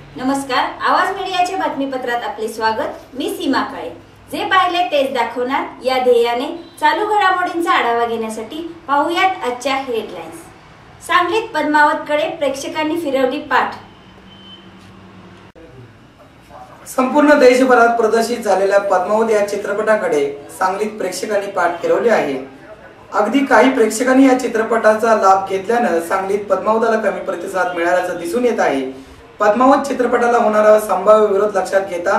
नमस्कार, आवाज मीडियाच्या बातमीपत्रात आपले स्वागत। मी सीमा काळे। जे पाहिले तेच दाखवणार या ध्येयाने चालू घडामोडींचा आढावा घेण्यासाठी पाहूयात आजच्या हेडलाईन्स। सांगलीत पद्मावतकडे प्रेक्षकांनी फिरवली पाठ। संपूर्ण देशभरात प्रदर्शित झालेल्या पद्मावत या चित्रपटाकडे सांगलीत प्रेक्षकांनी पाठ फिरवली आहे। अगदी काही प्रेक्षकांनी या चित्रपटाचा लाभ घेतल्याने सांगलीत पद्मावतला कमी प्रतिसाद मिळाल्याचं दिसून येत आहे। पद्मावत चित्रपटाला होणारा संभाव्य विरोध लक्षात घेता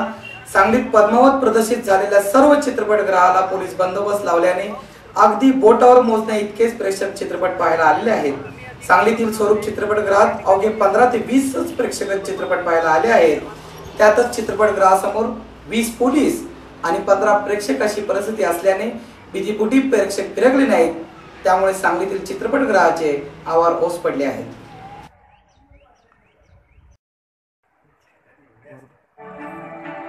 सांगलीत पद्मावत प्रदर्शित झालेल्या सर्व चित्रपटगृहाला पोलीस बंदोबस्त लावल्याने अगदी बोटावर मोजण्या इतकेच प्रेक्षक चित्रपट पाहायला आलेले आहेत। सांगलीतील स्वरूप चित्रपटगृहात अवघे 15 ते 20 प्रेक्षक चित्रपट पाहायला आले आहेत। त्यातच चित्रपटगृहासमोर 20 पोलीस आणि 15 प्रेक्षक अशी परिस्थिती असल्याने बिजीपुटी प्रेक्षक फिरकले नाहीत। त्यामुळे सांगलीतील चित्रपटगृहाचे आवार ओस पडले आहेत।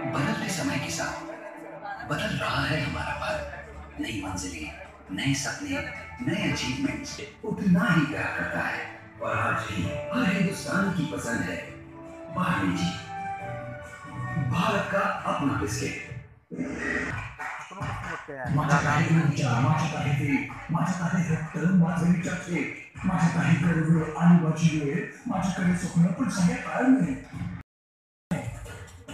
बदलते समय के साथ बदल रहा है हमारा भारत। नई मंजिलें, नए सपने, नए अचीवमेंट्स उतना ही प्यार करता है। और आज भी हर हिंदुस्तान की पसंद है बार्ली, भारत का अपना बिस्किट।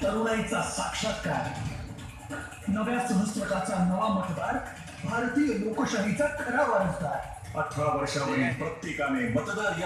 तरुणाईचा साक्षात्कार, नव्या सहस्त्रकाचा नवा मतदार, भारतीय लोकशाहीचा खरा वारसदार। 18 वर्षावरील प्रत्येकाने मतदार